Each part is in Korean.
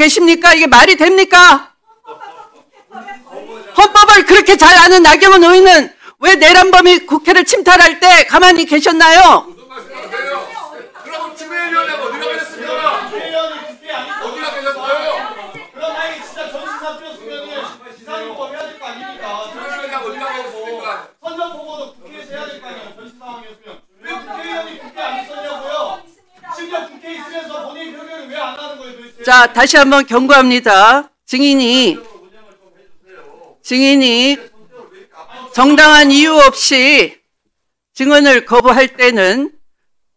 계십니까? 이게 말이 됩니까? 헌법을 그렇게 잘 아는 나경원 의원은 왜 내란범이 국회를 침탈할 때 가만히 계셨나요? 무슨 말씀하세요? 그럼 추미애위원회가 어디가 계셨습니까? 어디가 계셨어요? 그럼 만약에 진짜 전시사표였으면 지상보고 해야 될 거 아닙니까? 추미애위원회가 어디가 계셨습니까? 선전보고도 국회에서 해야 될 거 아니에요. 전시 상황이었으면. 왜 국회의원이 국회 안 있었냐고요? 심지어 국회에 있으면서 본인 표결을 왜 안 하는 거예요 도대체? 자, 다시 한번 경고합니다. 증인이 정당한 이유 없이 증언을 거부할 때는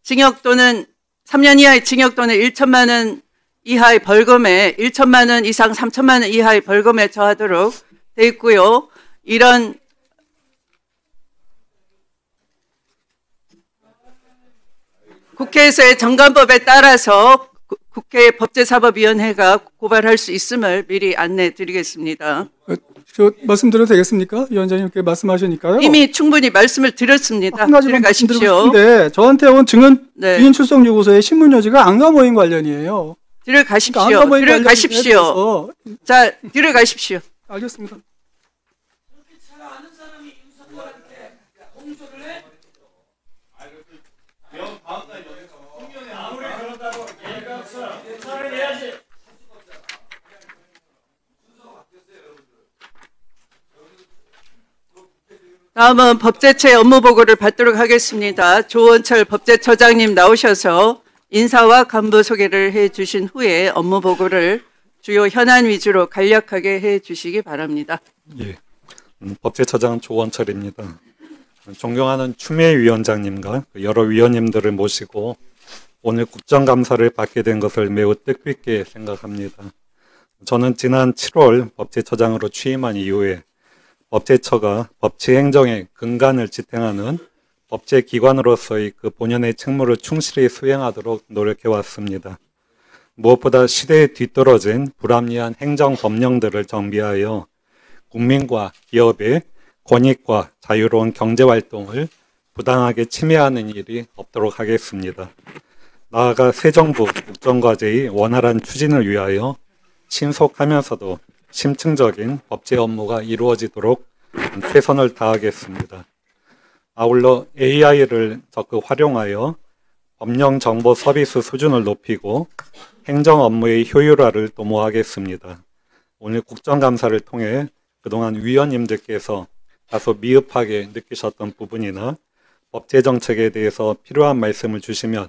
징역 또는 3년 이하의 징역 또는 1천만 원 이하의 벌금에 1천만 원 이상 3천만 원 이하의 벌금에 처하도록 돼 있고요. 이런 국회에서의 정관법에 따라서 국회 법제사법위원회가 고발할 수 있음을 미리 안내 드리겠습니다. 저 말씀드려도 되겠습니까? 위원장님께 말씀하시니까요. 이미 충분히 말씀을 드렸습니다. 한 가지만 말씀드리고 들어가십시오. 싶은데 저한테 온 증인 네. 증인 출석 요구서의 신문 요지가 안가모임 관련이에요. 들어가십시오. 안가모임 들어가십시오. 자, 들어가십시오. 알겠습니다. 다음은 법제처의 업무 보고를 받도록 하겠습니다. 조원철 법제처장님 나오셔서 인사와 간부 소개를 해 주신 후에 업무 보고를 주요 현안 위주로 간략하게 해 주시기 바랍니다. 예, 법제처장 조원철입니다. 존경하는 추미애 위원장님과 여러 위원님들을 모시고 오늘 국정감사를 받게 된 것을 매우 뜻깊게 생각합니다. 저는 지난 7월 법제처장으로 취임한 이후에 법제처가 법치 행정의 근간을 지탱하는 법제기관으로서의 그 본연의 책무를 충실히 수행하도록 노력해 왔습니다. 무엇보다 시대에 뒤떨어진 불합리한 행정 법령들을 정비하여 국민과 기업의 권익과 자유로운 경제활동을 부당하게 침해하는 일이 없도록 하겠습니다. 나아가 새 정부 국정과제의 원활한 추진을 위하여 신속하면서도 심층적인 법제 업무가 이루어지도록 최선을 다하겠습니다. 아울러 AI를 적극 활용하여 법령 정보 서비스 수준을 높이고 행정 업무의 효율화를 도모하겠습니다. 오늘 국정감사를 통해 그동안 위원님들께서 다소 미흡하게 느끼셨던 부분이나 법제정책에 대해서 필요한 말씀을 주시면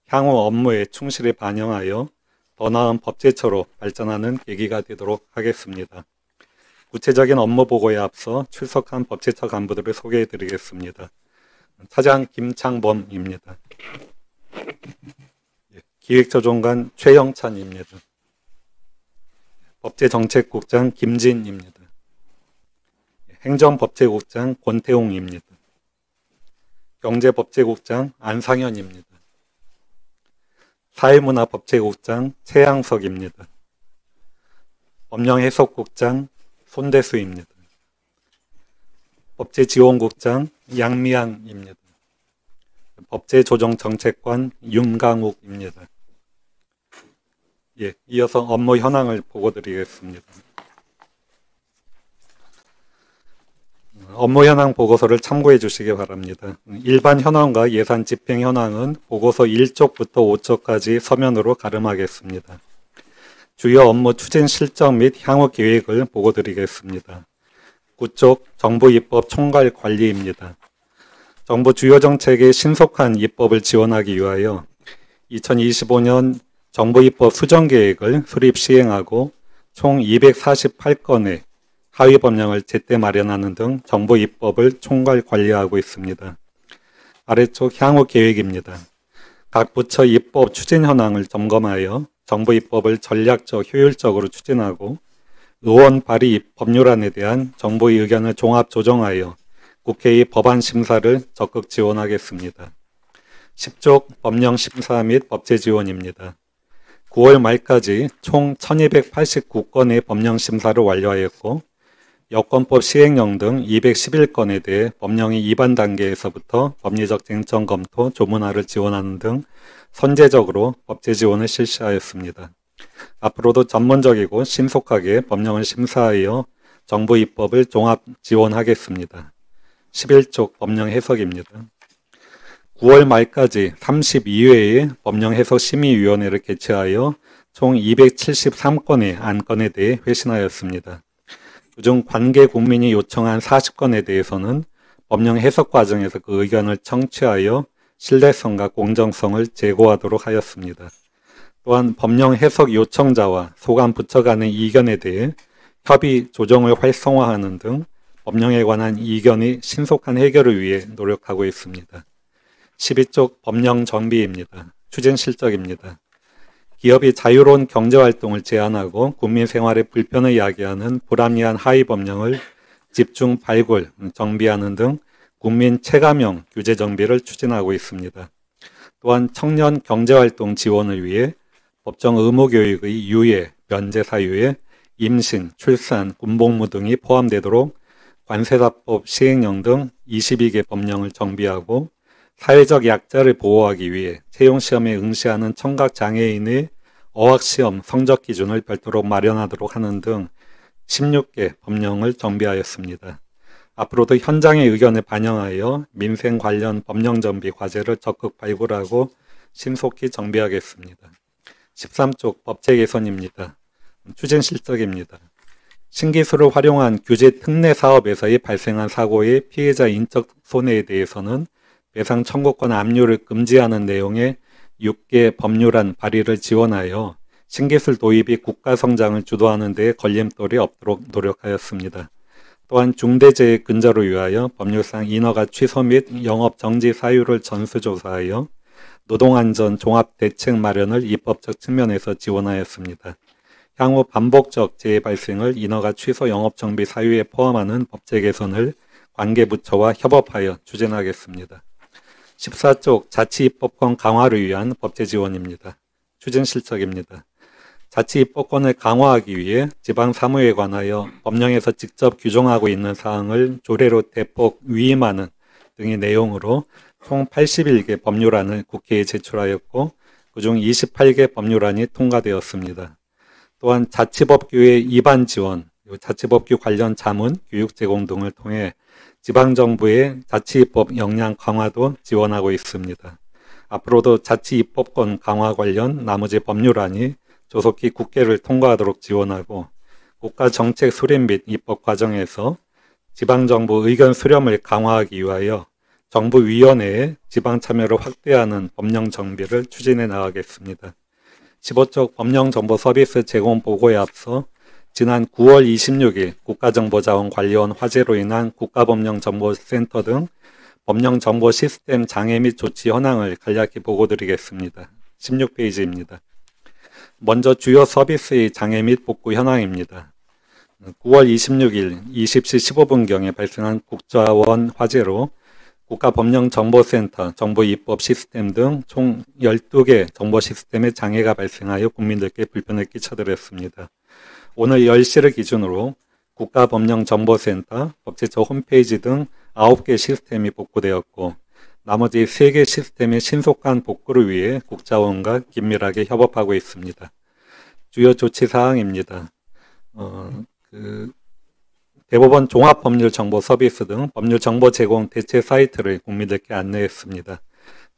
향후 업무에 충실히 반영하여 더 나은 법제처로 발전하는 계기가 되도록 하겠습니다. 구체적인 업무 보고에 앞서 출석한 법제처 간부들을 소개해 드리겠습니다. 차장 김창범입니다. 기획조정관 최영찬입니다. 법제정책국장 김진입니다. 행정법제국장 권태웅입니다. 경제법제국장 안상현입니다. 사회문화법제국장 최양석입니다. 법령해석국장 손대수입니다. 법제지원국장 양미향입니다. 법제조정정책관 윤강욱입니다. 예, 이어서 업무 현황을 보고드리겠습니다. 업무 현황 보고서를 참고해 주시기 바랍니다. 일반 현황과 예산 집행 현황은 보고서 1쪽부터 5쪽까지 서면으로 가름하겠습니다. 주요 업무 추진 실적 및 향후 계획을 보고드리겠습니다. 9쪽 정부 입법 총괄 관리입니다. 정부 주요 정책의 신속한 입법을 지원하기 위하여 2025년 정부 입법 수정 계획을 수립 시행하고 총 248건의 하위 법령을 제때 마련하는 등 정부 입법을 총괄 관리하고 있습니다. 아래쪽 향후 계획입니다. 각 부처 입법 추진 현황을 점검하여 정부 입법을 전략적 효율적으로 추진하고 의원 발의 법률안에 대한 정부의 의견을 종합 조정하여 국회의 법안 심사를 적극 지원하겠습니다. 10쪽 법령 심사 및 법제 지원입니다. 9월 말까지 총 1289건의 법령 심사를 완료하였고 여권법 시행령 등 211건에 대해 법령의 위반 단계에서부터 법리적 쟁점 검토, 조문화를 지원하는 등 선제적으로 법제 지원을 실시하였습니다. 앞으로도 전문적이고 신속하게 법령을 심사하여 정부 입법을 종합 지원하겠습니다. 11쪽 법령 해석입니다. 9월 말까지 32회의 법령 해석 심의위원회를 개최하여 총 273건의 안건에 대해 회신하였습니다. 그중 관계 국민이 요청한 40건에 대해서는 법령 해석 과정에서 그 의견을 청취하여 신뢰성과 공정성을 제고하도록 하였습니다. 또한 법령 해석 요청자와 소관 부처 간의 이견에 대해 협의, 조정을 활성화하는 등 법령에 관한 이견의 신속한 해결을 위해 노력하고 있습니다. 12쪽 법령 정비입니다. 추진 실적입니다. 기업이 자유로운 경제활동을 제한하고 국민 생활에 불편을 야기하는 불합리한 하위 법령을 집중 발굴, 정비하는 등 국민 체감형 규제 정비를 추진하고 있습니다. 또한 청년 경제활동 지원을 위해 법정 의무교육의 유예, 면제 사유에 임신, 출산, 군복무 등이 포함되도록 관세사법 시행령 등 22개 법령을 정비하고 사회적 약자를 보호하기 위해 채용시험에 응시하는 청각장애인의 어학시험 성적 기준을 별도로 마련하도록 하는 등 16개 법령을 정비하였습니다. 앞으로도 현장의 의견을 반영하여 민생 관련 법령 정비 과제를 적극 발굴하고 신속히 정비하겠습니다. 13쪽 법제 개선입니다. 추진 실적입니다. 신기술을 활용한 규제 특례 사업에서의 발생한 사고의 피해자 인적 손해에 대해서는 배상 청구권 압류를 금지하는 내용의 6개 법률안 발의를 지원하여 신기술 도입이 국가 성장을 주도하는 데 걸림돌이 없도록 노력하였습니다. 또한 중대재해 근절을 위하여 법률상 인허가 취소 및 영업 정지 사유를 전수조사하여 노동안전 종합 대책 마련을 입법적 측면에서 지원하였습니다. 향후 반복적 재해 발생을 인허가 취소 영업 정비 사유에 포함하는 법제 개선을 관계부처와 협업하여 추진하겠습니다. 14쪽 자치입법권 강화를 위한 법제 지원입니다. 추진 실적입니다. 자치입법권을 강화하기 위해 지방사무에 관하여 법령에서 직접 규정하고 있는 사항을 조례로 대폭 위임하는 등의 내용으로 총 81개 법률안을 국회에 제출하였고 그중 28개 법률안이 통과되었습니다. 또한 자치법규의 입안 지원, 자치법규 관련 자문, 교육 제공 등을 통해 지방정부의 자치입법 역량 강화도 지원하고 있습니다. 앞으로도 자치입법권 강화 관련 나머지 법률안이 조속히 국회를 통과하도록 지원하고 국가정책 수립 및 입법 과정에서 지방정부 의견 수렴을 강화하기 위하여 정부위원회의 지방참여를 확대하는 법령 정비를 추진해 나가겠습니다. 15쪽 법령정보서비스 제공 보고에 앞서 지난 9월 26일 국가정보자원관리원 화재로 인한 국가법령정보센터 등 법령정보 시스템 장애 및 조치 현황을 간략히 보고드리겠습니다. 16페이지입니다. 먼저 주요 서비스의 장애 및 복구 현황입니다. 9월 26일 20시 15분경에 발생한 국자원 화재로 국가법령정보센터, 정보입법 시스템 등 총 12개 정보 시스템에 장애가 발생하여 국민들께 불편을 끼쳐드렸습니다. 오늘 10시를 기준으로 국가법령정보센터, 법제처 홈페이지 등 9개 시스템이 복구되었고 나머지 3개 시스템의 신속한 복구를 위해 국자원과 긴밀하게 협업하고 있습니다. 주요 조치 사항입니다. 대법원 종합법률정보서비스 등 법률정보 제공 대체 사이트를 국민들께 안내했습니다.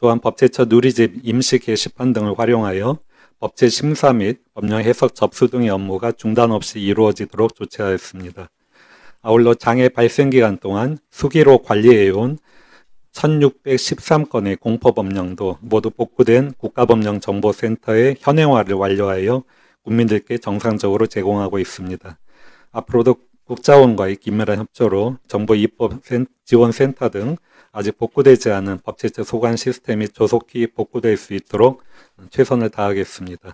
또한 법제처 누리집 임시 게시판 등을 활용하여 법제 심사 및 법령 해석 접수 등의 업무가 중단 없이 이루어지도록 조치하였습니다. 아울러 장애 발생 기간 동안 수기로 관리해온 1613건의 공포법령도 모두 복구된 국가법령정보센터의 현행화를 완료하여 국민들께 정상적으로 제공하고 있습니다. 앞으로도 국자원과의 긴밀한 협조로 정보입법지원센터 등 아직 복구되지 않은 법제처 소관 시스템이 조속히 복구될 수 있도록 최선을 다하겠습니다.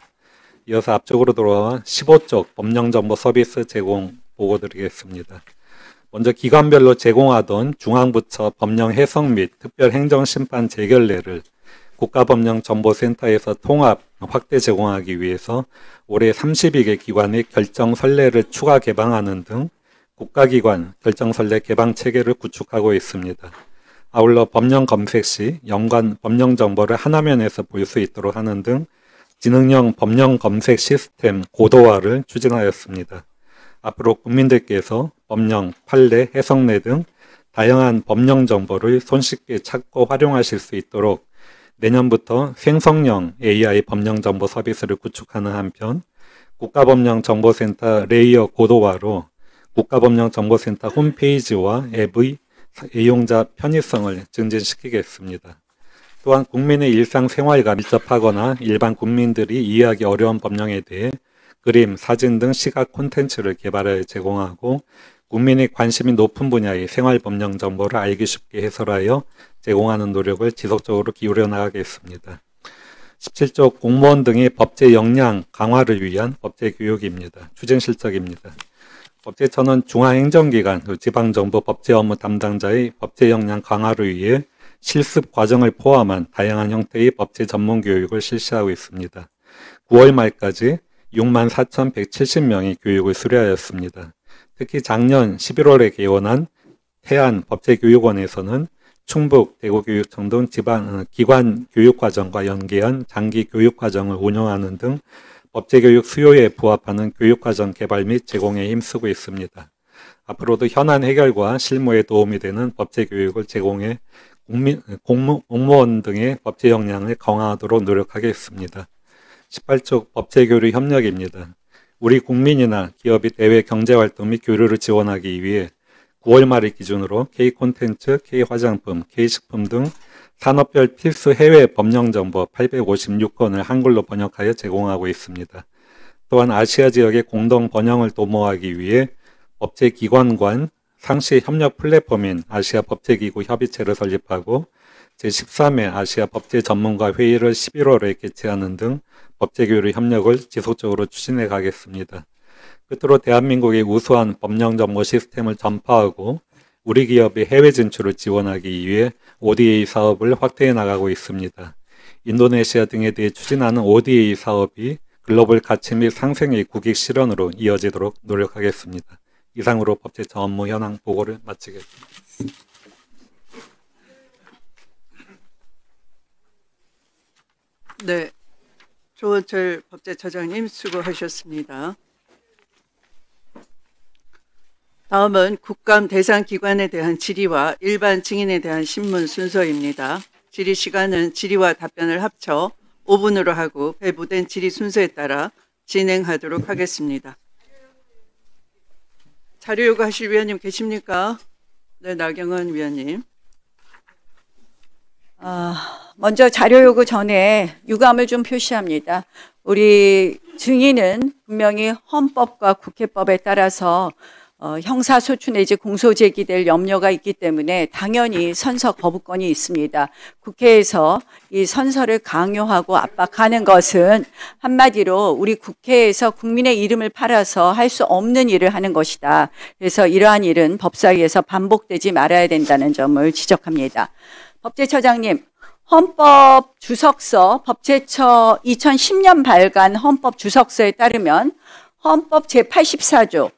이어서 앞쪽으로 돌아와 15쪽 법령정보 서비스 제공 보고드리겠습니다. 먼저 기관별로 제공하던 중앙부처 법령 해석 및 특별행정심판 재결례를 국가법령정보센터에서 통합, 확대 제공하기 위해서 올해 32개 기관의 결정선례를 추가 개방하는 등 국가기관 결정선례 개방 체계를 구축하고 있습니다. 아울러 법령 검색 시 연관 법령 정보를 한 화면에서 볼 수 있도록 하는 등 지능형 법령 검색 시스템 고도화를 추진하였습니다. 앞으로 국민들께서 법령, 판례, 해석례 등 다양한 법령 정보를 손쉽게 찾고 활용하실 수 있도록 내년부터 생성형 AI 법령 정보 서비스를 구축하는 한편 국가법령정보센터 레이어 고도화로 국가법령정보센터 홈페이지와 앱의 이용자 편의성을 증진시키겠습니다. 또한 국민의 일상생활과 밀접하거나 일반 국민들이 이해하기 어려운 법령에 대해 그림, 사진 등 시각 콘텐츠를 개발하여 제공하고 국민의 관심이 높은 분야의 생활법령 정보를 알기 쉽게 해설하여 제공하는 노력을 지속적으로 기울여 나가겠습니다. 17조 공무원 등의 법제 역량 강화를 위한 법제 교육입니다. 추진 실적입니다. 법제처는 중앙행정기관, 지방정부 법제 업무 담당자의 법제 역량 강화를 위해 실습 과정을 포함한 다양한 형태의 법제 전문 교육을 실시하고 있습니다. 9월 말까지 64,170명이 교육을 수료하였습니다. 특히 작년 11월에 개원한 태안법제교육원에서는 충북, 대구교육청 등 지방 기관 교육과정과 연계한 장기 교육과정을 운영하는 등 법제교육 수요에 부합하는 교육과정 개발 및 제공에 힘쓰고 있습니다. 앞으로도 현안 해결과 실무에 도움이 되는 법제교육을 제공해 공무원 등의 법제 역량을 강화하도록 노력하겠습니다. 18조 법제교류 협력입니다. 우리 국민이나 기업이 대외 경제활동 및 교류를 지원하기 위해 9월 말을 기준으로 K콘텐츠, K화장품, K식품 등 산업별 필수 해외 법령정보 856건을 한글로 번역하여 제공하고 있습니다. 또한 아시아 지역의 공동 번영을 도모하기 위해 법제기관 간 상시 협력 플랫폼인 아시아 법제기구 협의체를 설립하고 제13회 아시아 법제 전문가 회의를 11월에 개최하는 등 법제교류 협력을 지속적으로 추진해 가겠습니다. 끝으로 대한민국의 우수한 법령정보 시스템을 전파하고 우리 기업의 해외 진출을 지원하기 위해 ODA 사업을 확대해 나가고 있습니다. 인도네시아 등에 대해 추진하는 ODA 사업이 글로벌 가치 및 상생의 국익 실현으로 이어지도록 노력하겠습니다. 이상으로 법제처 업무 현황 보고를 마치겠습니다. 네, 조원철 법제처장님 수고하셨습니다. 다음은 국감 대상 기관에 대한 질의와 일반 증인에 대한 신문 순서입니다. 질의 시간은 질의와 답변을 합쳐 5분으로 하고 배부된 질의 순서에 따라 진행하도록 하겠습니다. 자료 요구하실 위원님 계십니까? 네, 나경원 위원님. 먼저 자료 요구 전에 유감을 좀 표시합니다. 우리 증인은 분명히 헌법과 국회법에 따라서 형사소추 내지 공소제기될 염려가 있기 때문에 당연히 선서 거부권이 있습니다. 국회에서 이 선서를 강요하고 압박하는 것은 한마디로 우리 국회에서 국민의 이름을 팔아서 할 수 없는 일을 하는 것이다. 그래서 이러한 일은 법사위에서 반복되지 말아야 된다는 점을 지적합니다. 법제처장님, 헌법 주석서, 법제처 2010년 발간 헌법 주석서에 따르면 헌법 제84조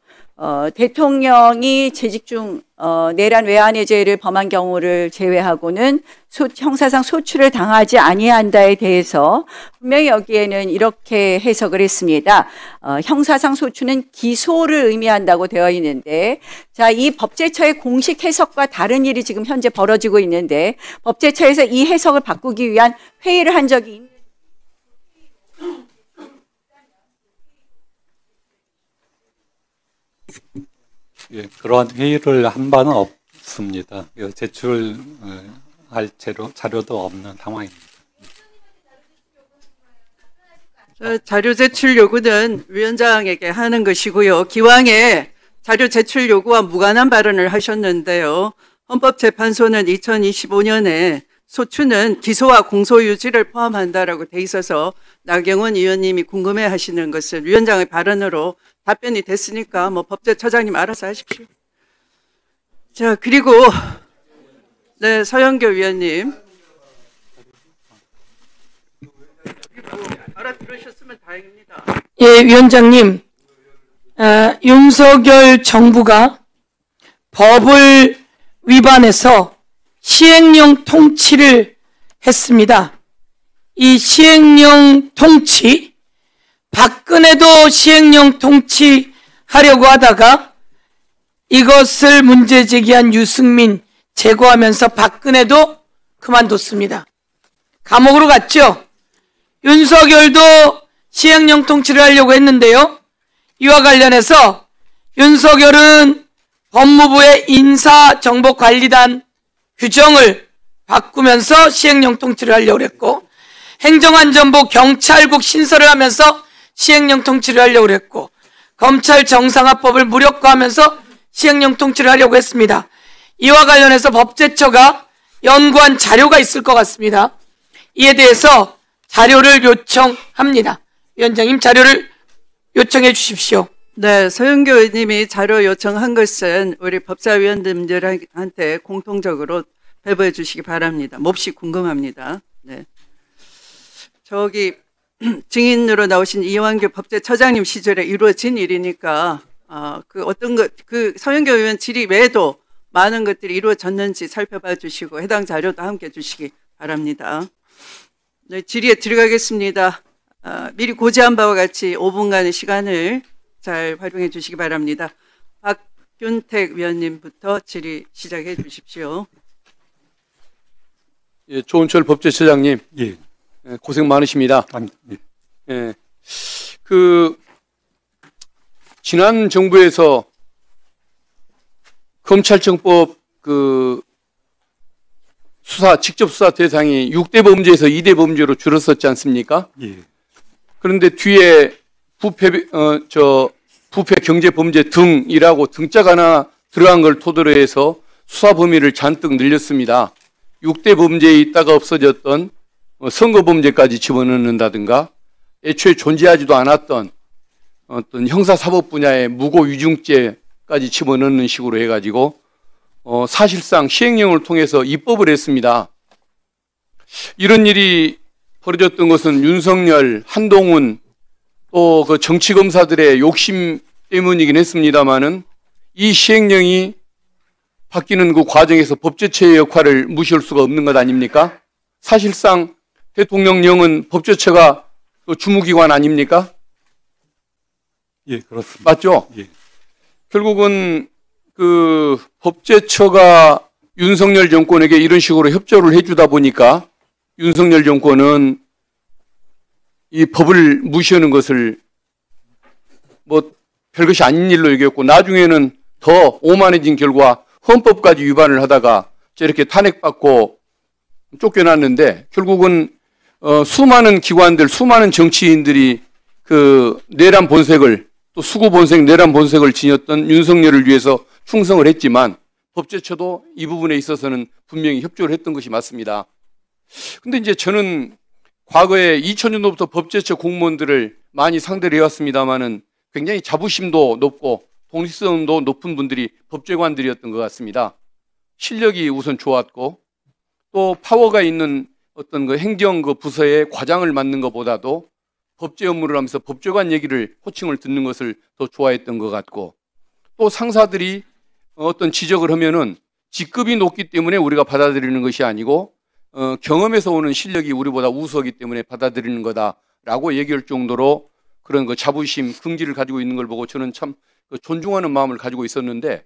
대통령이 재직 중 내란 외환의 죄를 범한 경우를 제외하고는 형사상 소추를 당하지 아니한다에 대해서 분명히 여기에는 이렇게 해석을 했습니다. 형사상 소추는 기소를 의미한다고 되어 있는데, 자, 이 법제처의 공식 해석과 다른 일이 지금 현재 벌어지고 있는데 법제처에서 이 해석을 바꾸기 위한 회의를 한 적이 있는. 예, 그러한 회의를 한 바는 없습니다. 제출할 자료도 없는 상황입니다. 자료 제출 요구는 위원장에게 하는 것이고요. 기왕에 자료 제출 요구와 무관한 발언을 하셨는데요. 헌법재판소는 2025년에 소추는 기소와 공소유지를 포함한다라고 돼 있어서 나경원 의원님이 궁금해하시는 것은 위원장의 발언으로 답변이 됐으니까 뭐 법제처장님 알아서 하십시오. 자, 그리고 네, 서영교 위원님. 알아들으셨으면 다행입니다. 예, 위원장님. 윤석열 정부가 법을 위반해서 시행령 통치를 했습니다. 이 시행령 통치, 박근혜도 시행령 통치하려고 하다가 이것을 문제 제기한 유승민 제거하면서 박근혜도 그만뒀습니다. 감옥으로 갔죠. 윤석열도 시행령 통치를 하려고 했는데요. 이와 관련해서 윤석열은 법무부의 인사정보관리단 규정을 바꾸면서 시행령 통치를 하려고 했고, 행정안전부 경찰국 신설을 하면서 시행령 통치를 하려고 했고, 검찰 정상화법을 무력화하면서 시행령 통치를 하려고 했습니다. 이와 관련해서 법제처가 연구한 자료가 있을 것 같습니다. 이에 대해서 자료를 요청합니다. 위원장님, 자료를 요청해 주십시오. 네, 서영교 의원님이 자료 요청한 것은 우리 법사위원님들한테 공통적으로 배부해 주시기 바랍니다. 몹시 궁금합니다. 네. 저기 증인으로 나오신 이완규 법제처장님 시절에 이루어진 일이니까 그 어떤 그 서영교 의원 질의 외에도 많은 것들이 이루어졌는지 살펴봐 주시고 해당 자료도 함께 주시기 바랍니다. 네, 질의에 들어가겠습니다. 미리 고지한 바와 같이 5분간의 시간을 잘 활용해 주시기 바랍니다. 박균택 위원님부터 질의 시작해 주십시오. 예, 조은철 법제처장님, 예. 고생 많으십니다. 예. 예, 지난 정부에서 검찰청법 직접 수사 대상이 6대 범죄에서 2대 범죄로 줄었었지 않습니까? 예. 그런데 뒤에 부패 경제 범죄 등이라고 등자가 하나 들어간 걸 토대로 해서 수사 범위를 잔뜩 늘렸습니다. 6대 범죄에 있다가 없어졌던 선거 범죄까지 집어넣는다든가, 애초에 존재하지도 않았던 어떤 형사사법 분야의 무고 위중죄까지 집어넣는 식으로 해가지고 사실상 시행령을 통해서 입법을 했습니다. 이런 일이 벌어졌던 것은 윤석열, 한동훈 또 그 정치검사들의 욕심 때문이긴 했습니다마는, 이 시행령이 바뀌는 그 과정에서 법제처의 역할을 무시할 수가 없는 것 아닙니까? 사실상 대통령령은 법제처가 주무기관 아닙니까? 예, 그렇습니다. 맞죠? 예. 결국은 그 법제처가 윤석열 정권에게 이런 식으로 협조를 해주다 보니까 윤석열 정권은 이 법을 무시하는 것을 뭐 별것이 아닌 일로 여겼고, 나중에는 더 오만해진 결과 헌법까지 위반을 하다가 저렇게 탄핵받고 쫓겨났는데, 결국은 수많은 기관들, 수많은 정치인들이 그 내란 본색을, 또 수구 본색, 내란 본색을 지녔던 윤석열을 위해서 충성을 했지만, 법제처도 이 부분에 있어서는 분명히 협조를 했던 것이 맞습니다. 근데 이제 저는 과거에 2000년도부터 법제처 공무원들을 많이 상대를 해왔습니다만은 굉장히 자부심도 높고 독립성도 높은 분들이 법제관들이었던 것 같습니다. 실력이 우선 좋았고, 또 파워가 있는 어떤 그 행정 그 부서의 과장을 맡는 것보다도 법제 업무를 하면서 법제관 얘기를 호칭을 듣는 것을 더 좋아했던 것 같고, 또 상사들이 어떤 지적을 하면은 직급이 높기 때문에 우리가 받아들이는 것이 아니고 경험에서 오는 실력이 우리보다 우수하기 때문에 받아들이는 거다라고 얘기할 정도로 그런 그 자부심, 긍지를 가지고 있는 걸 보고 저는 참 존중하는 마음을 가지고 있었는데,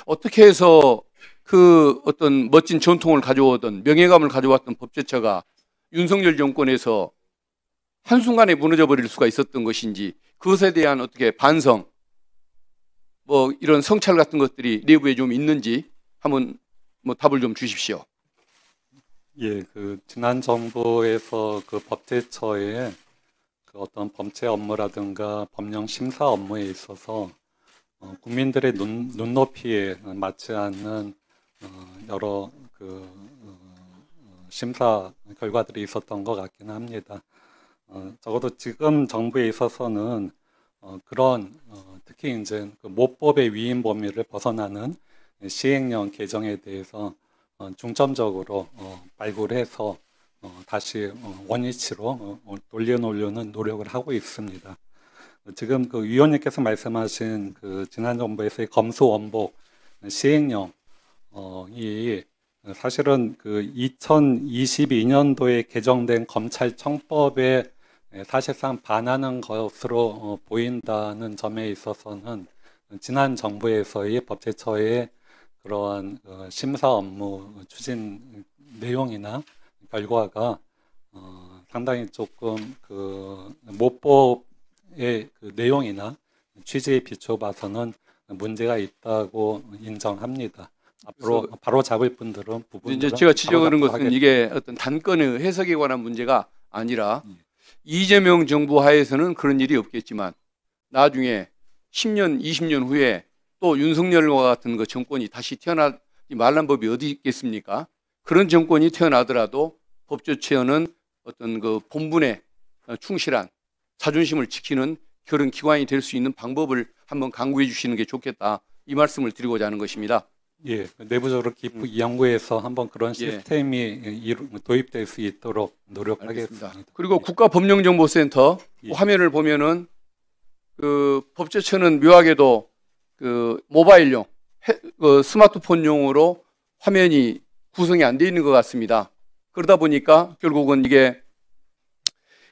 어떻게 해서 그 어떤 멋진 전통을 가져오던, 명예감을 가져왔던 법제처가 윤석열 정권에서 한순간에 무너져 버릴 수가 있었던 것인지, 그것에 대한 어떻게 반성, 뭐 이런 성찰 같은 것들이 내부에 좀 있는지 한번 뭐 답을 좀 주십시오. 예, 그 지난 정부에서 그 법제처의 그 어떤 범죄 업무라든가 법령 심사 업무에 있어서 국민들의 눈높이에 맞지 않는 여러 그 심사 결과들이 있었던 것 같긴 합니다. 적어도 지금 정부에 있어서는 그런 특히 이제 그 모법의 위임 범위를 벗어나는 시행령 개정에 대해서 중점적으로 발굴해서 다시 원위치로 돌려놓으려는 노력을 하고 있습니다. 지금 그 위원님께서 말씀하신 그 지난 정부에서의 검수원복 시행령이 사실은 그 2022년도에 개정된 검찰청법에 사실상 반하는 것으로 보인다는 점에 있어서는 지난 정부에서의 법제처의 그러한 심사 업무 추진 내용이나 결과가 상당히 조금 그 모법의 그 내용이나 취지에 비춰봐서는 문제가 있다고 인정합니다. 앞으로 바로 잡을 분들은 이제 제가 지적하는 것은 이게 어떤 단건의 해석에 관한 문제가 아니라 이재명 정부 하에서는 그런 일이 없겠지만 나중에 10년, 20년 후에 또 윤석열과 같은 그 정권이 다시 태어나지 말란 법이 어디 있겠습니까? 그런 정권이 태어나더라도 법조체는 어떤 그 본분에 충실한 자존심을 지키는 그런 기관이 될 수 있는 방법을 한번 강구해 주시는 게 좋겠다. 이 말씀을 드리고자 하는 것입니다. 예, 내부적으로 깊이 연구해서 한번 그런 시스템이 도입될 수 있도록 노력하겠습니다. 그리고 국가법령정보센터 화면을 보면은 그 법제처는 묘하게도 그 모바일용, 그 스마트폰용으로 화면이 구성이 안 돼 있는 것 같습니다. 그러다 보니까 결국은 이게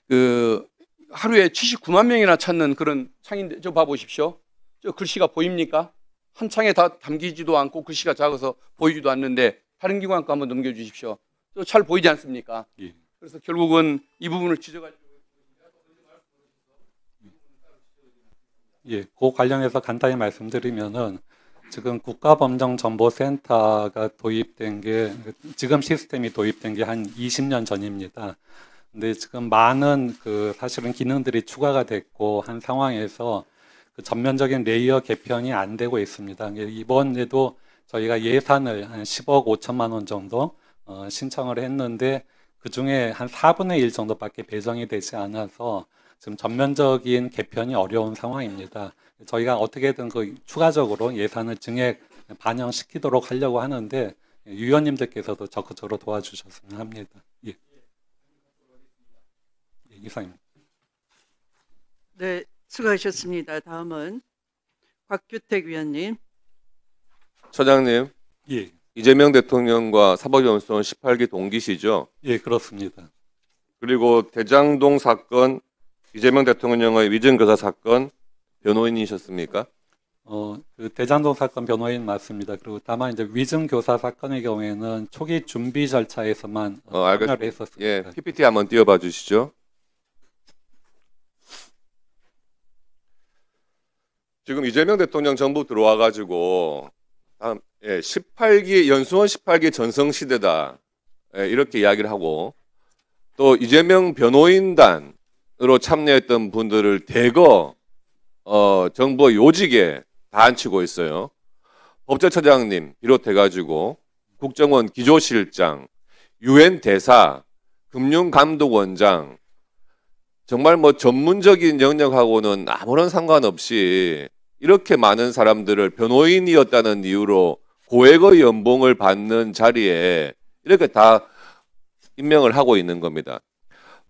그 하루에 79만 명이나 찾는 그런 창인데, 저 봐보십시오. 저 글씨가 보입니까? 한 창에 다 담기지도 않고 글씨가 작아서 보이지도 않는데 다른 기관 거 한번 넘겨주십시오. 저 잘 보이지 않습니까? 예. 그래서 결국은 이 부분을 지적할 예, 그 관련해서 간단히 말씀드리면은 지금 국가법령정보센터가 도입된 게 지금 시스템이 도입된 게 한 20년 전입니다. 근데 지금 많은 그 사실은 기능들이 추가가 됐고 한 상황에서 그 전면적인 레이어 개편이 안 되고 있습니다. 이번에도 저희가 예산을 한 10억 5천만 원 정도 신청을 했는데 그 중에 한 4분의 1 정도밖에 배정이 되지 않아서 지금 전면적인 개편이 어려운 상황입니다. 저희가 어떻게든 그 추가적으로 예산을 증액 반영시키도록 하려고 하는데 유 의원님들께서도 적극적으로 도와주셨으면 합니다. 예. 예, 이상입니다. 네, 수고하셨습니다. 다음은 곽규택 위원님. 처장님, 예, 이재명 대통령과 사법연수원 18기 동기시죠? 예, 그렇습니다. 그리고 대장동 사건, 이재명 대통령의 위증교사 사건 변호인이셨습니까? 그 대장동 사건 변호인 맞습니다. 그리고 다만 이제 위증 교사 사건의 경우에는 초기 준비 절차에서만 참여를 했었습니다. 예, PPT 한번 띄워봐 주시죠. 지금 이재명 대통령 정부 들어와 가지고 18기 연수원 18기 전성시대다 이렇게 이야기를 하고 또 이재명 변호인단으로 참여했던 분들을 대거 정부 요직에 다 앉히고 있어요. 법제처장님 비롯해가지고 국정원 기조실장, UN 대사, 금융감독원장 정말 뭐 전문적인 영역하고는 아무런 상관없이 이렇게 많은 사람들을 변호인이었다는 이유로 고액의 연봉을 받는 자리에 이렇게 다 임명을 하고 있는 겁니다.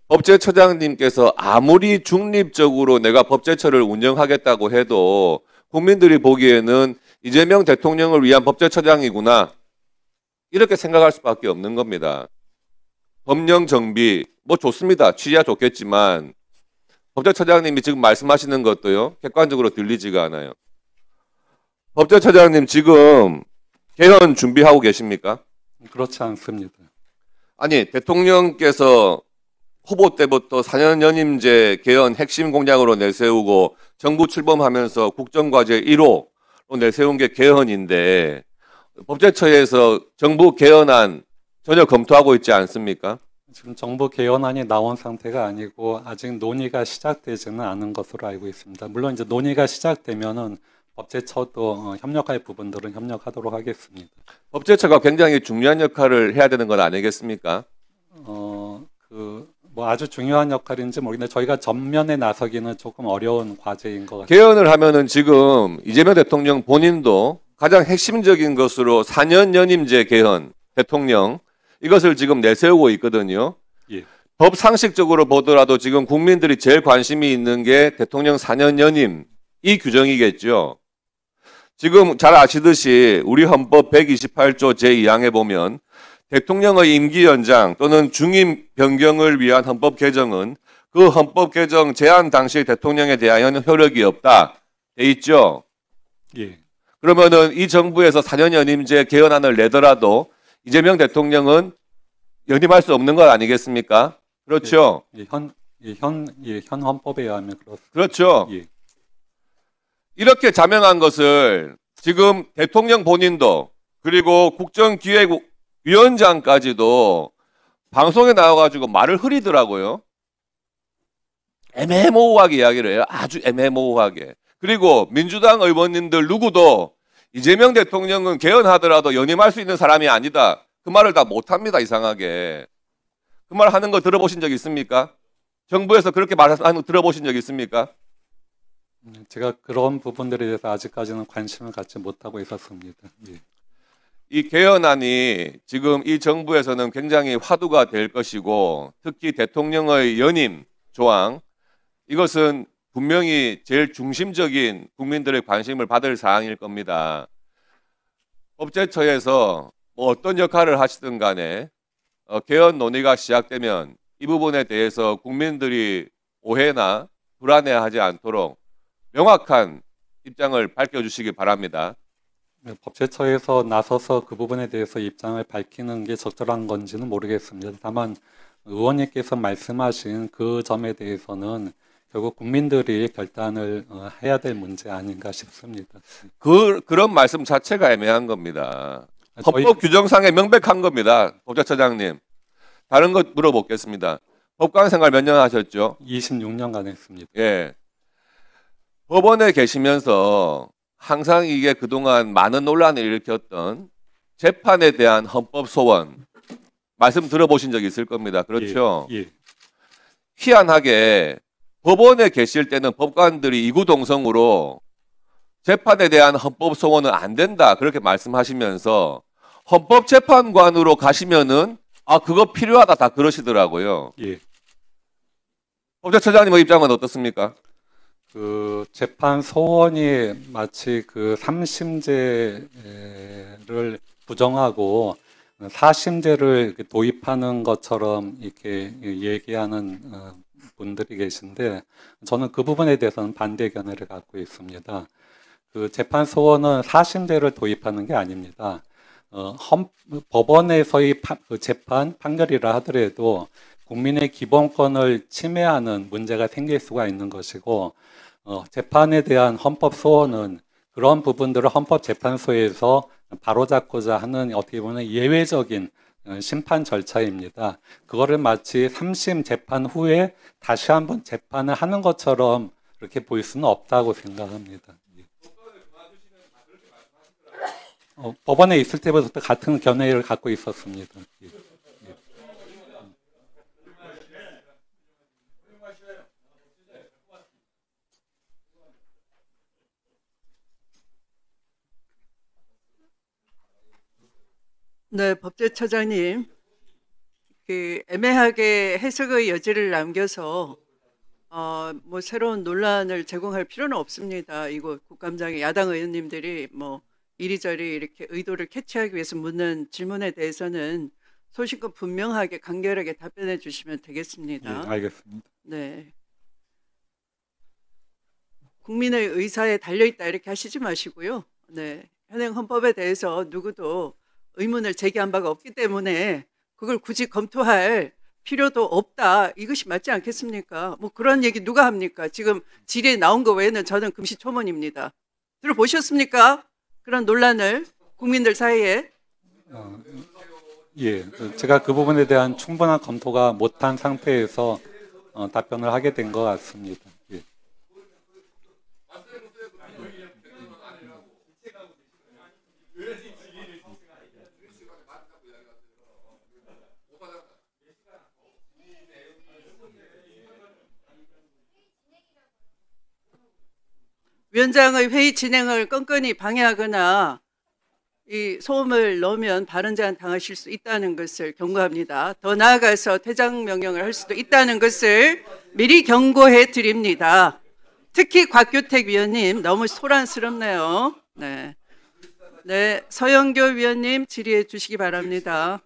법제처장님께서 아무리 중립적으로 내가 법제처를 운영하겠다고 해도 국민들이 보기에는 이재명 대통령을 위한 법제처장이구나 이렇게 생각할 수밖에 없는 겁니다. 법령 정비 뭐 좋습니다. 취지야 좋겠지만 법제처장님이 지금 말씀하시는 것도요 객관적으로 들리지가 않아요. 법제처장님 지금 개헌 준비하고 계십니까? 그렇지 않습니다. 아니 대통령께서 후보 때부터 4년 연임제 개헌 핵심 공약으로 내세우고 정부 출범하면서 국정과제 1호로 내세운 게 개헌인데 법제처에서 정부 개헌안 전혀 검토하고 있지 않습니까? 지금 정부 개헌안이 나온 상태가 아니고 아직 논의가 시작되지는 않은 것으로 알고 있습니다. 물론 이제 논의가 시작되면은 법제처도 협력할 부분들은 협력하도록 하겠습니다. 법제처가 굉장히 중요한 역할을 해야 되는 건 아니겠습니까? 뭐 아주 중요한 역할인지 모르겠는데 저희가 전면에 나서기는 조금 어려운 과제인 것 같아요. 개헌을 하면은 지금 이재명 대통령 본인도 가장 핵심적인 것으로 4년 연임제 개헌 대통령 이것을 지금 내세우고 있거든요. 예. 법 상식적으로 보더라도 지금 국민들이 제일 관심이 있는 게 대통령 4년 연임 이 규정이겠죠. 지금 잘 아시듯이 우리 헌법 128조 제2항에 보면 대통령의 임기 연장 또는 중임 변경을 위한 헌법 개정은 그 헌법 개정 제안 당시 대통령에 대하여는 효력이 없다 돼 있죠. 예. 그러면은 이 정부에서 4년 연임제 개헌안을 내더라도 이재명 대통령은 연임할 수 없는 것 아니겠습니까? 그렇죠. 현 헌법에 의하면 그렇습니다. 그렇죠. 예. 이렇게 자명한 것을 지금 대통령 본인도 그리고 국정기획위원장까지도 방송에 나와가지고 말을 흐리더라고요. 애매모호하게 이야기를 해요. 아주 애매모호하게. 그리고 민주당 의원님들 누구도 이재명 대통령은 개헌하더라도 연임할 수 있는 사람이 아니다. 그 말을 다 못합니다. 이상하게. 그 말 하는 거 들어보신 적 있습니까? 정부에서 그렇게 말하는 거 들어보신 적 있습니까? 제가 그런 부분들에 대해서 아직까지는 관심을 갖지 못하고 있었습니다. 예. 이 개헌안이 지금 이 정부에서는 굉장히 화두가 될 것이고 특히 대통령의 연임 조항 이것은 분명히 제일 중심적인 국민들의 관심을 받을 사항일 겁니다. 법제처에서 뭐 어떤 역할을 하시든 간에 개헌 논의가 시작되면 이 부분에 대해서 국민들이 오해나 불안해하지 않도록 명확한 입장을 밝혀주시기 바랍니다. 법제처에서 나서서 그 부분에 대해서 입장을 밝히는 게 적절한 건지는 모르겠습니다. 다만 의원님께서 말씀하신 그 점에 대해서는 결국 국민들이 결단을 해야 될 문제 아닌가 싶습니다. 그런 말씀 자체가 애매한 겁니다. 헌법 규정상에 명백한 겁니다. 법제처장님. 다른 것 물어보겠습니다. 법관 생활 몇 년 하셨죠? 26년간 했습니다. 예. 법원에 계시면서 항상 이게 그동안 많은 논란을 일으켰던 재판에 대한 헌법 소원 말씀 들어보신 적 있을 겁니다. 그렇죠? 예. 희한하게 법원에 계실 때는 법관들이 이구동성으로 재판에 대한 헌법 소원은 안 된다 그렇게 말씀하시면서 헌법재판관으로 가시면은 그거 필요하다 다 그러시더라고요. 예. 법제처장님의 입장은 어떻습니까? 그 재판 소원이 마치 그 3심제를 부정하고 4심제를 도입하는 것처럼 이렇게 얘기하는 분들이 계신데 저는 그 부분에 대해서는 반대 견해를 갖고 있습니다. 그 재판 소원은 4심제를 도입하는 게 아닙니다. 법원에서의 재판 판결이라 하더라도 국민의 기본권을 침해하는 문제가 생길 수가 있는 것이고 재판에 대한 헌법 소원은 그런 부분들을 헌법재판소에서 바로잡고자 하는 어떻게 보면 예외적인 심판 절차입니다. 그거를 마치 3심 재판 후에 다시 한번 재판을 하는 것처럼 그렇게 볼 수는 없다고 생각합니다. 법원에 있을 때부터 같은 견해를 갖고 있었습니다. 네, 법제처장님, 그 애매하게 해석의 여지를 남겨서 뭐 새로운 논란을 제공할 필요는 없습니다. 이거 국감장에 야당 의원님들이 뭐 이리저리 이렇게 의도를 캐치하기 위해서 묻는 질문에 대해서는 소신껏 분명하게 간결하게 답변해 주시면 되겠습니다. 예, 알겠습니다. 네. 국민의 의사에 달려있다 이렇게 하시지 마시고요. 네. 현행 헌법에 대해서 누구도 의문을 제기한 바가 없기 때문에 그걸 굳이 검토할 필요도 없다. 이것이 맞지 않겠습니까? 뭐 그런 얘기 누가 합니까? 지금 질의에 나온 거 외에는 저는 금시초문입니다. 들어보셨습니까? 그런 논란을 국민들 사이에. 예, 제가 그 부분에 대한 충분한 검토가 못한 상태에서 답변을 하게 된 것 같습니다. 예. 위원장의 회의 진행을 끈끈이 방해하거나 이 소음을 넣으면 발언 제한 당하실 수 있다는 것을 경고합니다. 더 나아가서 퇴장 명령을 할 수도 있다는 것을 미리 경고해 드립니다. 특히 곽규택 위원님 너무 소란스럽네요. 네. 네, 서영교 위원님 질의해 주시기 바랍니다.